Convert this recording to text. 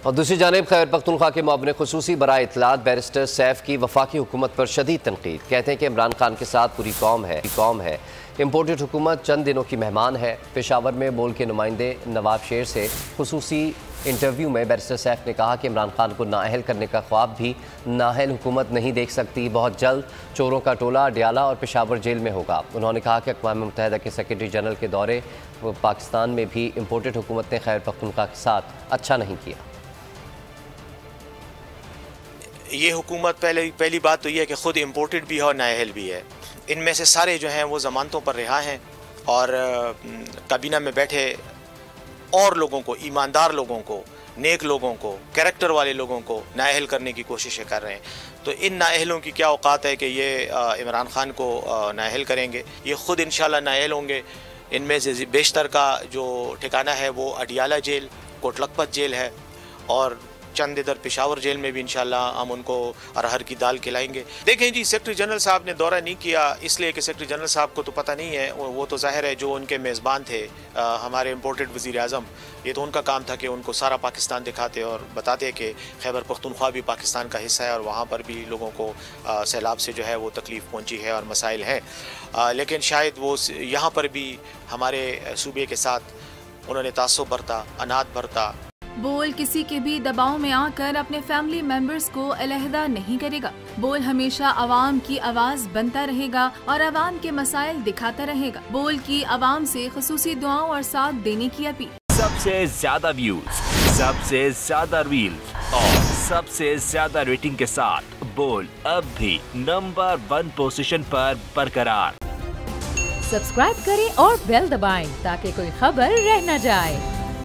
اور دوسری جانب خیبر پختونخوا کے معاون خصوصی برائے اطلاعات بیرسٹر سیف کی وفاقی حکومت پر شدید تنقید. کہتے ہیں کہ عمران خان کے ساتھ پوری قوم ہے. امپورٹڈ حکومت چند دنوں کی مہمان ہے. پشاور میں بول کے نمائندے نواب شیر سے خصوصی انٹرویو میں بیرسٹر سیف نے کہا کہ عمران خان کو نااہل کرنے کا خواب بھی نااہل حکومت نہیں دیکھ سکتی. بہت جلد چوروں کا ٹولہ اڈیالہ اور پشاور جیل میں ہوگا. انہوں نے کہا کہ اقوام متحدہ کے سیکرٹری جنرل کے دورے پاکستان میں بھی امپورٹڈ حکومت نے خیبر پختونخوا کے ساتھ اچھا نہیں کیا. یہ حکومت پہلی بات تو یہ ہے کہ خود امپورٹڈ بھی ہے اور نااہل بھی ہے. ان میں سے سارے جو ہیں وہ ضمانتوں پر رہا ہیں اور کابینہ میں بیٹھے اور لوگوں کو، ایماندار لوگوں کو، نیک لوگوں کو، کریکٹر والے لوگوں کو نااہل کرنے کی کوششیں کر رہے ہیں. تو ان نااہلوں کی کیا اوقات ہے کہ یہ عمران خان کو نااہل کریں گے. یہ خود انشاءاللہ نااہل ہوں گے. ان میں سے بیشتر کا جو ٹھکانہ ہے وہ اڈیالہ جیل، کوٹ لکھپت جیل ہے اور چند ادھر پشاور جیل میں بھی انشاءاللہ ہم ان کو ارہر کی دال کھلائیں گے. دیکھیں جی، سیکرٹری جنرل صاحب نے دورہ نہیں کیا اس لیے کہ سیکرٹری جنرل صاحب کو تو پتہ نہیں ہے. وہ تو ظاہر ہے جو ان کے میزبان تھے ہمارے امپورٹڈ وزیر اعظم، یہ تو ان کا کام تھا کہ ان کو سارا پاکستان دکھاتے اور بتاتے کہ خیبر پختونخوا بھی پاکستان کا حصہ ہے اور وہاں پر بھی لوگوں کو سیلاب سے جو ہے وہ تکلیف پہنچی ہے اور مسائل ہیں. لیکن شاید وہ یہاں پر بھی ہمارے صوبے کے ساتھ انہوں نے تعصب برتا، انات برتا. بول کسی کے بھی دباؤ میں آ کر اپنے فیملی ممبرز کو علیحدہ نہیں کرے گا. بول ہمیشہ عوام کی آواز بنتا رہے گا اور عوام کے مسائل دکھاتا رہے گا. بول کی عوام سے خصوصی دعاؤں اور ساتھ دینے کی اپیل. سب سے زیادہ ویوز، سب سے زیادہ ریلز اور سب سے زیادہ ریٹنگ کے ساتھ بول اب بھی نمبر 1 پوزیشن پر برقرار. سبسکرائب کریں اور بیل دبائیں تاکہ کوئی خبر رہ نہ جائے.